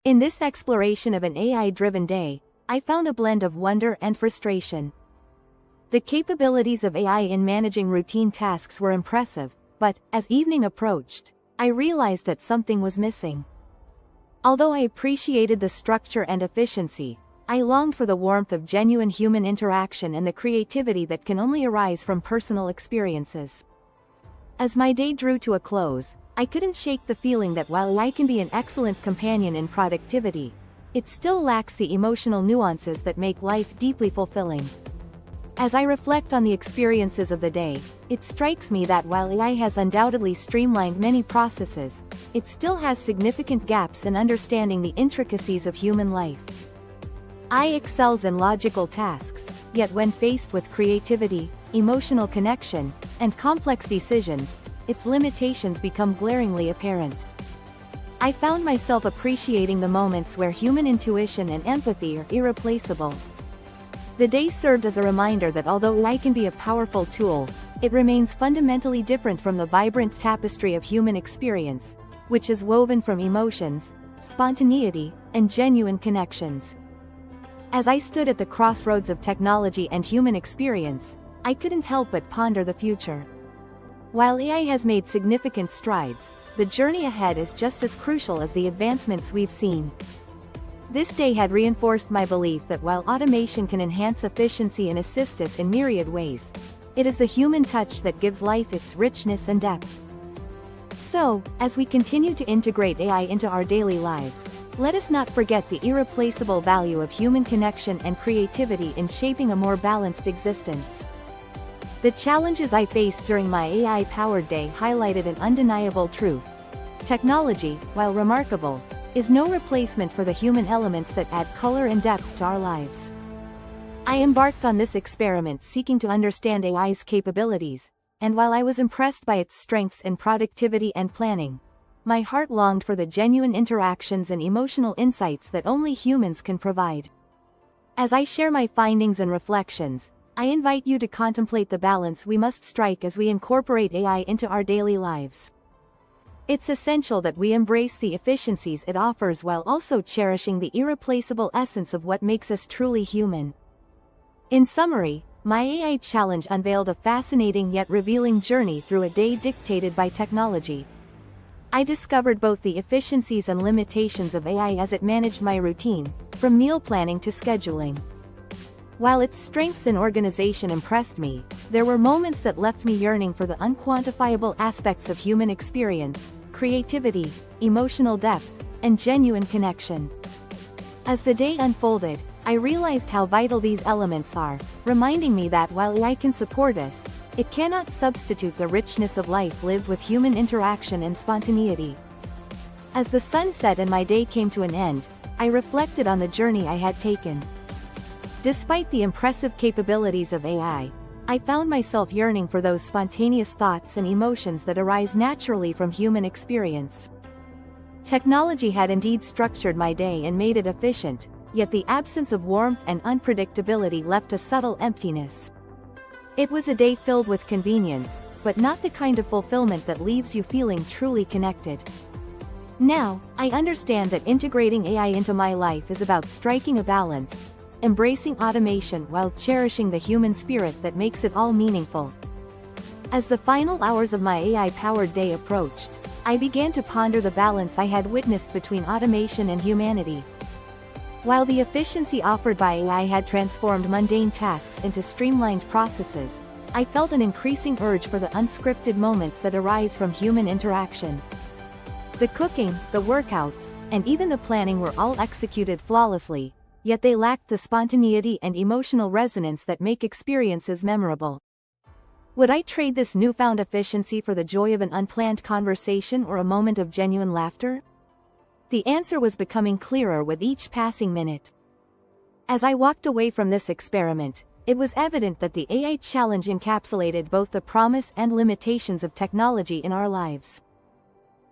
In this exploration of an AI-driven day, I found a blend of wonder and frustration. The capabilities of AI in managing routine tasks were impressive, but, as evening approached, I realized that something was missing. Although I appreciated the structure and efficiency, I longed for the warmth of genuine human interaction and the creativity that can only arise from personal experiences. As my day drew to a close, I couldn't shake the feeling that while AI can be an excellent companion in productivity, it still lacks the emotional nuances that make life deeply fulfilling. As I reflect on the experiences of the day, it strikes me that while AI has undoubtedly streamlined many processes, it still has significant gaps in understanding the intricacies of human life. AI excels in logical tasks, yet when faced with creativity, emotional connection, and complex decisions, its limitations become glaringly apparent. I found myself appreciating the moments where human intuition and empathy are irreplaceable. The day served as a reminder that although AI can be a powerful tool, it remains fundamentally different from the vibrant tapestry of human experience, which is woven from emotions, spontaneity, and genuine connections. As I stood at the crossroads of technology and human experience, I couldn't help but ponder the future. While AI has made significant strides, the journey ahead is just as crucial as the advancements we've seen. This day had reinforced my belief that while automation can enhance efficiency and assist us in myriad ways, it is the human touch that gives life its richness and depth. So, as we continue to integrate AI into our daily lives, let us not forget the irreplaceable value of human connection and creativity in shaping a more balanced existence. The challenges I faced during my AI-powered day highlighted an undeniable truth. Technology, while remarkable, is no replacement for the human elements that add color and depth to our lives. I embarked on this experiment seeking to understand AI's capabilities, and while I was impressed by its strengths in productivity and planning, my heart longed for the genuine interactions and emotional insights that only humans can provide. As I share my findings and reflections, I invite you to contemplate the balance we must strike as we incorporate AI into our daily lives. It's essential that we embrace the efficiencies it offers while also cherishing the irreplaceable essence of what makes us truly human. In summary, my AI challenge unveiled a fascinating yet revealing journey through a day dictated by technology. I discovered both the efficiencies and limitations of AI as it managed my routine, from meal planning to scheduling. While its strengths in organization impressed me, there were moments that left me yearning for the unquantifiable aspects of human experience, creativity, emotional depth, and genuine connection. As the day unfolded, I realized how vital these elements are, reminding me that while AI can support us, it cannot substitute the richness of life lived with human interaction and spontaneity. As the sun set and my day came to an end, I reflected on the journey I had taken. Despite the impressive capabilities of AI, I found myself yearning for those spontaneous thoughts and emotions that arise naturally from human experience. Technology had indeed structured my day and made it efficient, yet the absence of warmth and unpredictability left a subtle emptiness. It was a day filled with convenience, but not the kind of fulfillment that leaves you feeling truly connected. Now, I understand that integrating AI into my life is about striking a balance, embracing automation while cherishing the human spirit that makes it all meaningful. As the final hours of my AI-powered day approached, I began to ponder the balance I had witnessed between automation and humanity. While the efficiency offered by AI had transformed mundane tasks into streamlined processes, I felt an increasing urge for the unscripted moments that arise from human interaction. The cooking, the workouts, and even the planning were all executed flawlessly, yet they lacked the spontaneity and emotional resonance that make experiences memorable. Would I trade this newfound efficiency for the joy of an unplanned conversation or a moment of genuine laughter? The answer was becoming clearer with each passing minute. As I walked away from this experiment, it was evident that the AI challenge encapsulated both the promise and limitations of technology in our lives.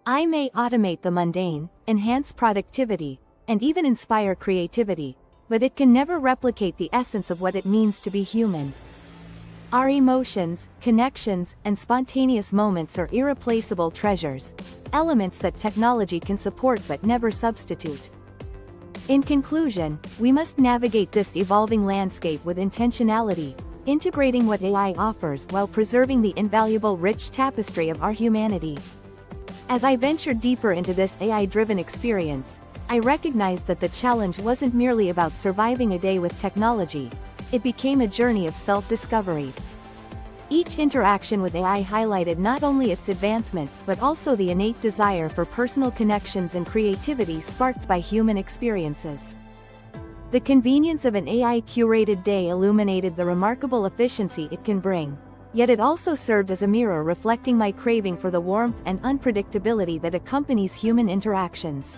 AI may automate the mundane, enhance productivity, and even inspire creativity, but it can never replicate the essence of what it means to be human. Our emotions, connections, and spontaneous moments are irreplaceable treasures, elements that technology can support but never substitute. In conclusion, we must navigate this evolving landscape with intentionality, integrating what AI offers while preserving the invaluable rich tapestry of our humanity. As I ventured deeper into this AI-driven experience, I recognized that the challenge wasn't merely about surviving a day with technology, it became a journey of self-discovery. Each interaction with AI highlighted not only its advancements but also the innate desire for personal connections and creativity sparked by human experiences. The convenience of an AI-curated day illuminated the remarkable efficiency it can bring, yet it also served as a mirror reflecting my craving for the warmth and unpredictability that accompanies human interactions.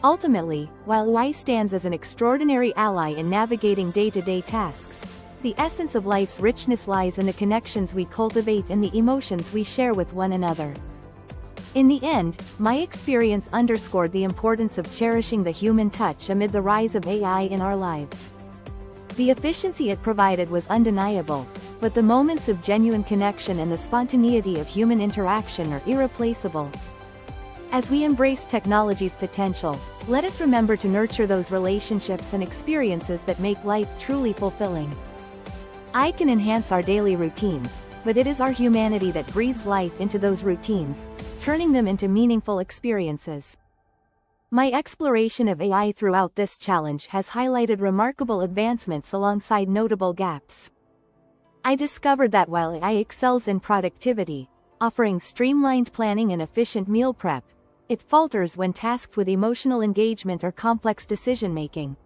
Ultimately, while AI stands as an extraordinary ally in navigating day-to-day tasks, the essence of life's richness lies in the connections we cultivate and the emotions we share with one another. In the end, my experience underscored the importance of cherishing the human touch amid the rise of AI in our lives. The efficiency it provided was undeniable, but the moments of genuine connection and the spontaneity of human interaction are irreplaceable. As we embrace technology's potential, let us remember to nurture those relationships and experiences that make life truly fulfilling. AI can enhance our daily routines, but it is our humanity that breathes life into those routines, turning them into meaningful experiences. My exploration of AI throughout this challenge has highlighted remarkable advancements alongside notable gaps. I discovered that while AI excels in productivity, offering streamlined planning and efficient meal prep, it falters when tasked with emotional engagement or complex decision-making.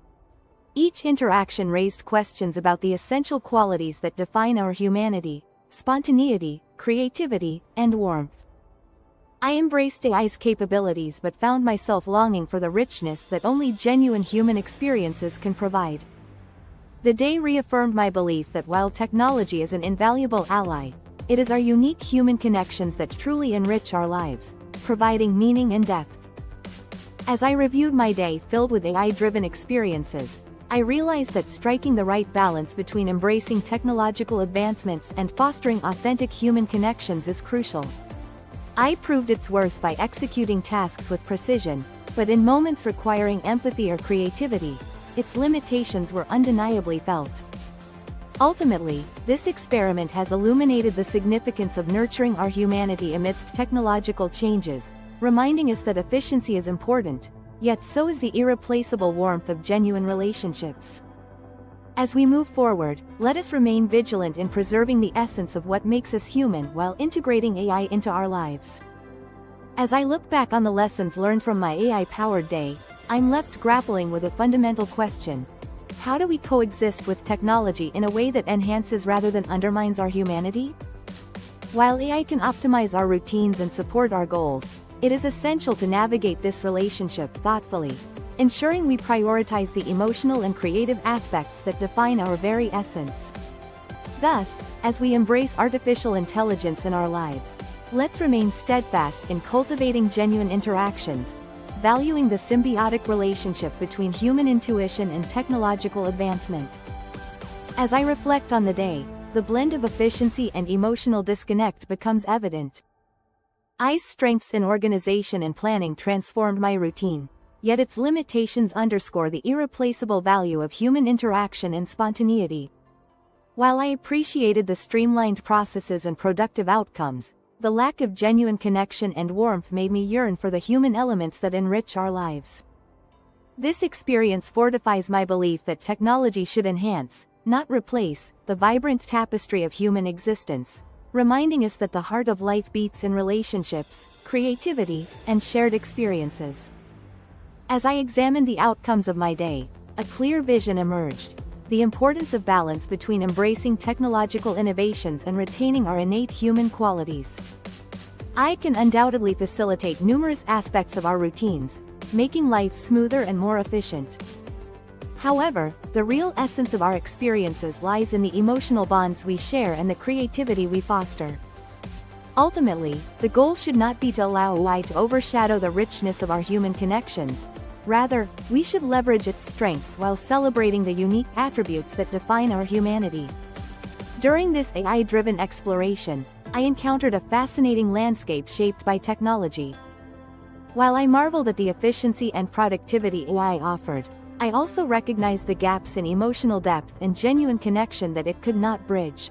Each interaction raised questions about the essential qualities that define our humanity: spontaneity, creativity, and warmth. I embraced AI's capabilities but found myself longing for the richness that only genuine human experiences can provide. The day reaffirmed my belief that while technology is an invaluable ally, it is our unique human connections that truly enrich our lives, providing meaning and depth. As I reviewed my day filled with AI-driven experiences, I realized that striking the right balance between embracing technological advancements and fostering authentic human connections is crucial. AI proved its worth by executing tasks with precision, but in moments requiring empathy or creativity, its limitations were undeniably felt. Ultimately, this experiment has illuminated the significance of nurturing our humanity amidst technological changes, reminding us that efficiency is important, yet so is the irreplaceable warmth of genuine relationships. As we move forward, let us remain vigilant in preserving the essence of what makes us human while integrating AI into our lives. As I look back on the lessons learned from my AI-powered day, I'm left grappling with a fundamental question: how do we coexist with technology in a way that enhances rather than undermines our humanity? While AI can optimize our routines and support our goals, it is essential to navigate this relationship thoughtfully, ensuring we prioritize the emotional and creative aspects that define our very essence. Thus, as we embrace artificial intelligence in our lives, let's remain steadfast in cultivating genuine interactions, valuing the symbiotic relationship between human intuition and technological advancement. As I reflect on the day, the blend of efficiency and emotional disconnect becomes evident. AI's strengths in organization and planning transformed my routine, yet its limitations underscore the irreplaceable value of human interaction and spontaneity. While I appreciated the streamlined processes and productive outcomes, the lack of genuine connection and warmth made me yearn for the human elements that enrich our lives. This experience fortifies my belief that technology should enhance, not replace, the vibrant tapestry of human existence, reminding us that the heart of life beats in relationships, creativity, and shared experiences. As I examined the outcomes of my day, a clear vision emerged: the importance of balance between embracing technological innovations and retaining our innate human qualities. AI can undoubtedly facilitate numerous aspects of our routines, making life smoother and more efficient. However, the real essence of our experiences lies in the emotional bonds we share and the creativity we foster. Ultimately, the goal should not be to allow AI to overshadow the richness of our human connections. Rather, we should leverage its strengths while celebrating the unique attributes that define our humanity. During this AI-driven exploration, I encountered a fascinating landscape shaped by technology. While I marveled at the efficiency and productivity AI offered, I also recognized the gaps in emotional depth and genuine connection that it could not bridge.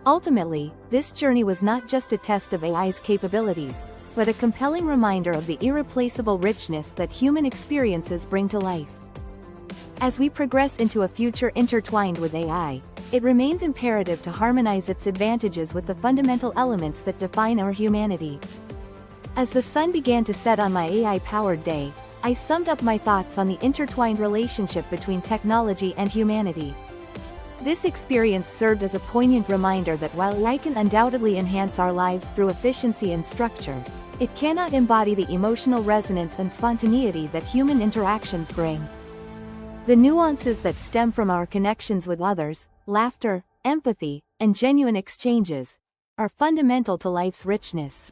Ultimately, this journey was not just a test of AI's capabilities, but a compelling reminder of the irreplaceable richness that human experiences bring to life. As we progress into a future intertwined with AI, it remains imperative to harmonize its advantages with the fundamental elements that define our humanity. As the sun began to set on my AI-powered day, I summed up my thoughts on the intertwined relationship between technology and humanity. This experience served as a poignant reminder that while AI can undoubtedly enhance our lives through efficiency and structure, it cannot embody the emotional resonance and spontaneity that human interactions bring. The nuances that stem from our connections with others, laughter, empathy, and genuine exchanges, are fundamental to life's richness.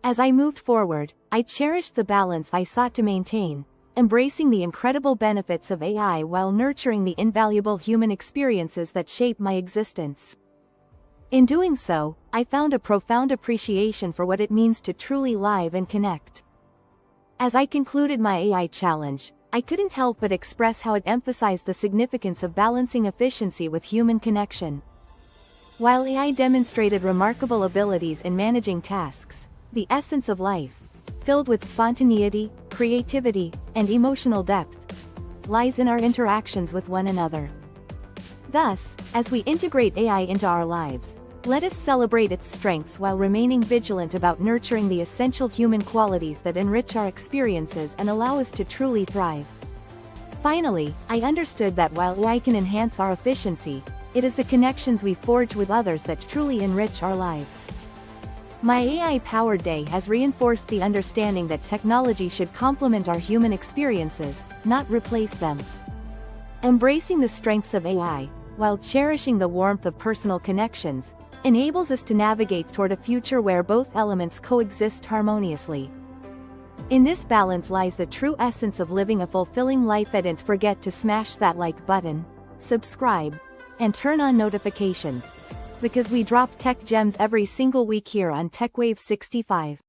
As I moved forward, I cherished the balance I sought to maintain, embracing the incredible benefits of AI while nurturing the invaluable human experiences that shape my existence. In doing so, I found a profound appreciation for what it means to truly live and connect. As I concluded my AI challenge, I couldn't help but express how it emphasized the significance of balancing efficiency with human connection. While AI demonstrated remarkable abilities in managing tasks, the essence of life, filled with spontaneity, creativity, and emotional depth, lies in our interactions with one another. Thus, as we integrate AI into our lives, let us celebrate its strengths while remaining vigilant about nurturing the essential human qualities that enrich our experiences and allow us to truly thrive. Finally, I understood that while AI can enhance our efficiency, it is the connections we forge with others that truly enrich our lives. My AI-powered day has reinforced the understanding that technology should complement our human experiences, not replace them. Embracing the strengths of AI, while cherishing the warmth of personal connections, enables us to navigate toward a future where both elements coexist harmoniously. In this balance lies the true essence of living a fulfilling life. And don't forget to smash that like button, subscribe, and turn on notifications, because we drop tech gems every single week here on TechWave 65.